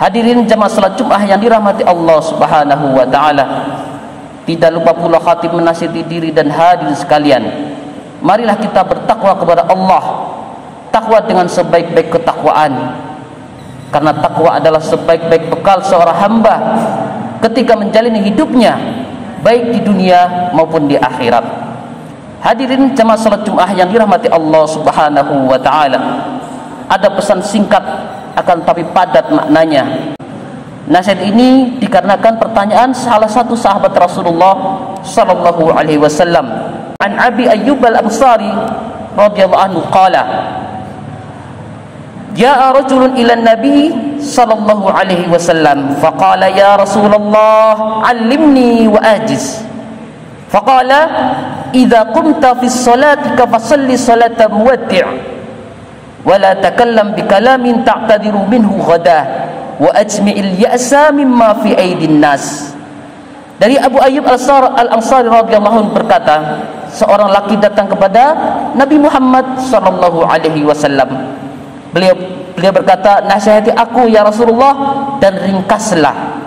Hadirin jamaah salat Jumat yang dirahmati Allah Subhanahu wa taala. Tidak lupa pula khatib menasihati diri dan hadirin sekalian. Marilah kita bertakwa kepada Allah. Takwa dengan sebaik-baik ketakwaan. Karena takwa adalah sebaik-baik bekal seorang hamba ketika menjalani hidupnya, baik di dunia maupun di akhirat. Hadirin jamaah salat Jumat yang dirahmati Allah Subhanahu wa taala. Ada pesan singkat akan tapi padat maknanya. Nasihat ini dikarenakan pertanyaan salah satu sahabat Rasulullah sallallahu alaihi wasallam. An Abi Ayyub Al-Ansari radhiyallahu anhu qala, ja'a rajulun ila Nabi sallallahu alaihi wasallam faqala ya Rasulullah 'allimni wa ajiz. Faqala idza qumta fi salatika fasalli salata muwaddi'. ولا تكلم بكلام تعتذر منه غدا وأجمع اليأس مما في أيدي الناس. Dari Abu Ayyub Al-Ansari radhiyallahu anhu berkata, seorang laki datang kepada Nabi Muhammad sallallahu alaihi wasallam. Beliau berkata, nasihati aku ya Rasulullah dan ringkaslah.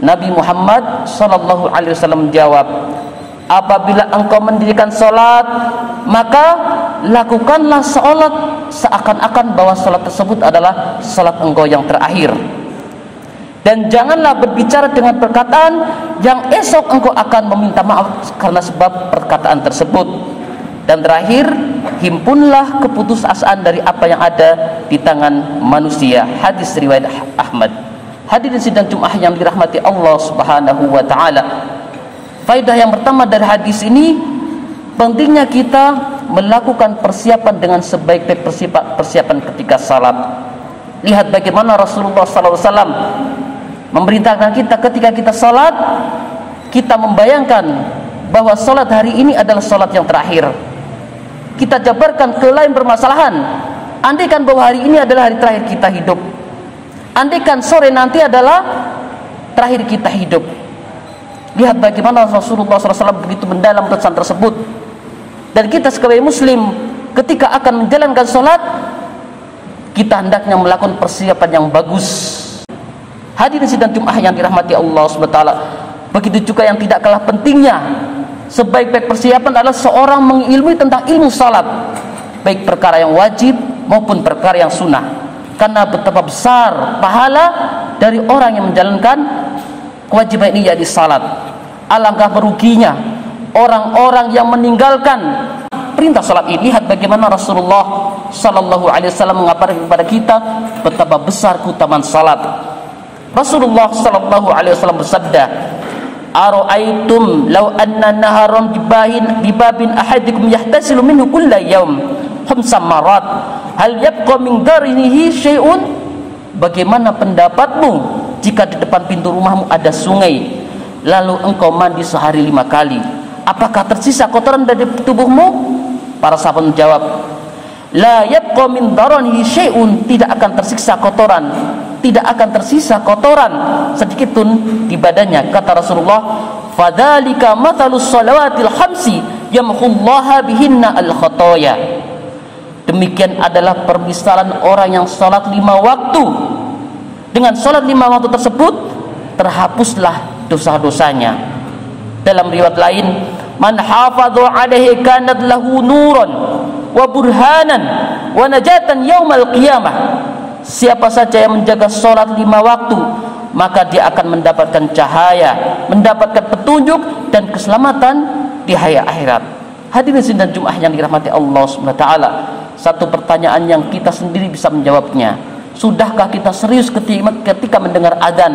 Nabi Muhammad sallallahu alaihi wasallam menjawab, apabila engkau mendirikan salat, maka lakukanlah salat seakan-akan bahwa salat tersebut adalah salat engkau yang terakhir. Dan janganlah berbicara dengan perkataan yang esok engkau akan meminta maaf karena sebab perkataan tersebut. Dan terakhir, himpunlah keputusasaan dari apa yang ada di tangan manusia. Hadis riwayat Ahmad. Hadirin sidang Jumat yang dirahmati Allah Subhanahu wa taala. Faedah yang pertama dari hadis ini, pentingnya kita melakukan persiapan dengan sebaik-baik persiapan ketika salat. Lihat bagaimana Rasulullah SAW memerintahkan kita ketika kita salat, kita membayangkan bahwa salat hari ini adalah salat yang terakhir. Kita jabarkan ke lain permasalahan. Andaikan bahwa hari ini adalah hari terakhir kita hidup, andaikan sore nanti adalah terakhir kita hidup. Lihat bagaimana Rasulullah SAW begitu mendalam pesan tersebut. Dan kita sebagai muslim ketika akan menjalankan sholat, kita hendaknya melakukan persiapan yang bagus. Hadirin sidang Jumat yang dirahmati Allah SWT, begitu juga yang tidak kalah pentingnya, sebaik-baik persiapan adalah seorang mengilmui tentang ilmu sholat, baik perkara yang wajib maupun perkara yang sunnah. Karena betapa besar pahala dari orang yang menjalankan kewajiban ini, yaitu salat. Alangkah meruginya orang-orang yang meninggalkan perintah salat ini. Lihat bagaimana Rasulullah sallallahu alaihi wasallam mengabarkan kepada kita betapa besar keutamaan salat. Rasulullah sallallahu alaihi wasallam bersabda, "Ara'aitum law anna naharan di babin ahadikum yahtasilu minhu kulla yawm khamsa marat hal yabqa min darinihi syai'un?" Bagaimana pendapatmu jika di depan pintu rumahmu ada sungai, lalu engkau mandi sehari 5 kali, apakah tersisa kotoran dari tubuhmu? Para sahabat menjawab, la yabqa min daranihi syai'un, tidak akan tersiksa kotoran, tidak akan tersisa kotoran sedikit pun di badannya. Kata Rasulullah, fadzalika mathalus shalawatil khamsi yamhullaha bihinna al khotoya. Demikian adalah permisalan orang yang salat 5 waktu. Dengan salat 5 waktu tersebut terhapuslah dosa-dosanya. Dalam riwayat lain, man hafadhu alaihi kanat lahu nuran wa burhanan wa najatan yaumal qiyamah. Siapa saja yang menjaga salat 5 waktu, maka dia akan mendapatkan cahaya, mendapatkan petunjuk dan keselamatan di hari akhirat. Hadirin sidang Jumat yang dirahmati Allah Subhanahu wa taala, satu pertanyaan yang kita sendiri bisa menjawabnya. Sudahkah kita serius ketika mendengar adzan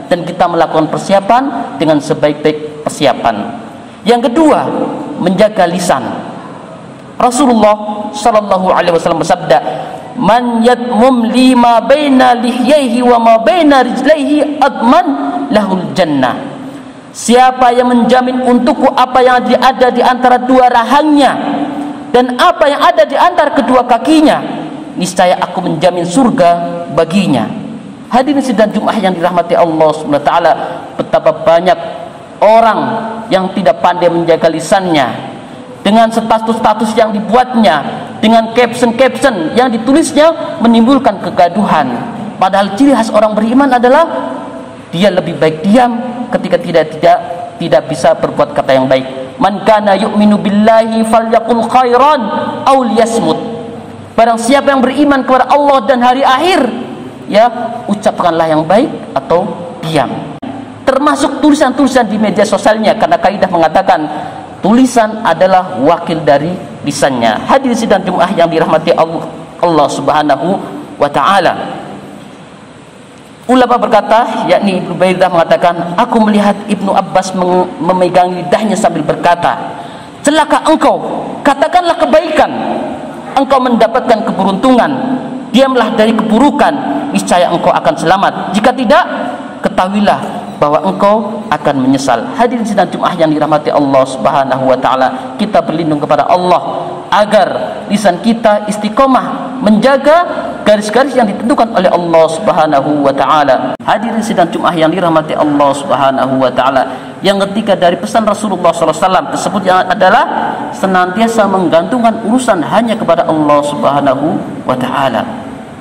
dan kita melakukan persiapan dengan sebaik-baik persiapan? Yang kedua, menjaga lisan. Rasulullah sallallahu alaihi wasallam bersabda, "Man yadmum lima baina lihyaihi wa ma baina rijlaihi adman lahul jannah." Siapa yang menjamin untukku apa yang ada di antara dua rahangnya dan apa yang ada di antara kedua kakinya, niscaya aku menjamin surga baginya. Hadirin sidang Jumat yang dirahmati Allah Subhanahu wa taala, betapa banyak orang yang tidak pandai menjaga lisannya, dengan status-status yang dibuatnya, dengan caption-caption yang ditulisnya menimbulkan kegaduhan. Padahal ciri khas orang beriman adalah dia lebih baik diam ketika tidak bisa berbuat kata yang baik. Man kana yu'minu billahi falyaqul khairan aw liyasmut. Barang siapa yang beriman kepada Allah dan hari akhir, ya, ucapkanlah yang baik atau diam. Termasuk tulisan-tulisan di media sosialnya, karena kaidah mengatakan tulisan adalah wakil dari lisannya. Hadirin sidang Jumat yang dirahmati Allah Subhanahu wa taala. Ulama berkata, yakni Ibnu Baidah mengatakan, aku melihat Ibnu Abbas memegang lidahnya sambil berkata, celaka engkau, katakanlah kebaikan, engkau mendapatkan keberuntungan, diamlah dari keburukan, niscaya engkau akan selamat. Jika tidak, ketahuilah bahwa engkau akan menyesal. Hadirin sidang Jumat yang dirahmati Allah Subhanahu wa taala, kita berlindung kepada Allah agar lisan kita istiqomah menjaga garis-garis yang ditentukan oleh Allah Subhanahu wa taala. Hadirin sidang Jumat yang dirahmati Allah Subhanahu wa taala, yang ketiga dari pesan Rasulullah SAW tersebut yang adalah senantiasa menggantungkan urusan hanya kepada Allah Subhanahu wa taala.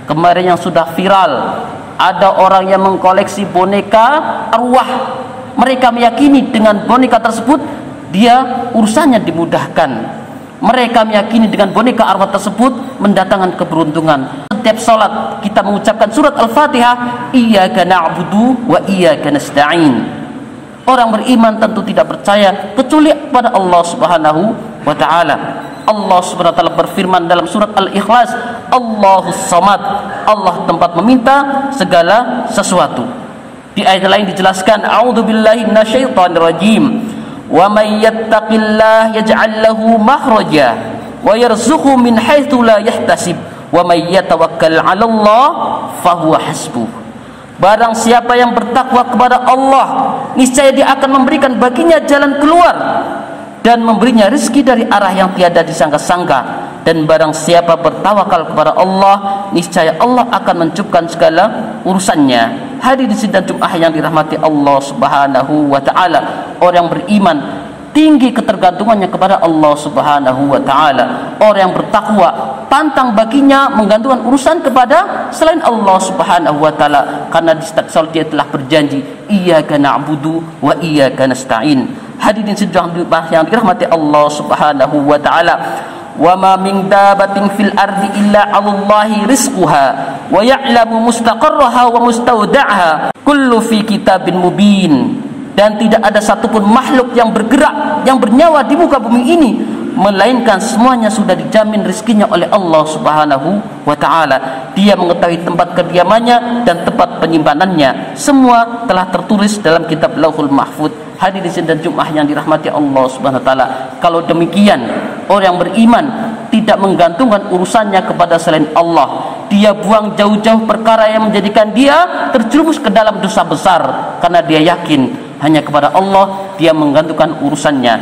Kemarin yang sudah viral, ada orang yang mengkoleksi boneka arwah. Mereka meyakini dengan boneka tersebut dia urusannya dimudahkan. Mereka meyakini dengan boneka arwah tersebut mendatangkan keberuntungan. Setiap salat kita mengucapkan surat Al-Fatihah, iyyaka na'budu wa iyyaka nasta'in. Orang beriman tentu tidak percaya kecuali kepada Allah Subhanahu wa taala. Allah Subhanahu wa taala berfirman dalam surat Al-Ikhlas, Allahus Samad, Allah tempat meminta segala sesuatu. Di ayat lain dijelaskan, a'udzubillahi minasyaitonir rajim. Wa may yattaqillah yaj'al lahu makhraja wa yarzuqhu min haitsu la yahtasib wa may yatawakkal 'ala Allah fahuwa hasbuh. Barang siapa yang bertakwa kepada Allah, niscaya dia akan memberikan baginya jalan keluar dan memberinya rezeki dari arah yang tiada disangka-sangka. Dan barang siapa bertawakal kepada Allah, niscaya Allah akan mencukupkan segala urusannya. Hadirin sidang Jumat yang dirahmati Allah Subhanahu wa taala, orang yang beriman tinggi ketergantungannya kepada Allah Subhanahu wa taala. Orang yang bertakwa pantang baginya menggantungkan urusan kepada selain Allah Subhanahu wa taala, karena di setiap salat dia telah berjanji, iyyaka na'budu wa iyyaka nasta'in. Hadirin sidang Jumat yang dirahmati Allah Subhanahu wa taala, wa ma min dabatin fil ardi illa 'alallahi rizquha wa ya'lamu mustaqarraha wa mustawda'aha kullu fi kitabin mubin. Dan tidak ada satupun makhluk yang bergerak, yang bernyawa di muka bumi ini, melainkan semuanya sudah dijamin rezekinya oleh Allah Subhanahu wa taala. Dia mengetahui tempat kediamannya dan tempat penyimpanannya. Semua telah tertulis dalam kitab Lauhul Mahfuz. Hadirin sidang Jumat yang dirahmati Allah Subhanahu wa taala, kalau demikian orang yang beriman tidak menggantungkan urusannya kepada selain Allah. Dia buang jauh-jauh perkara yang menjadikan dia terjerumus ke dalam dosa besar, karena dia yakin hanya kepada Allah dia menggantungkan urusannya.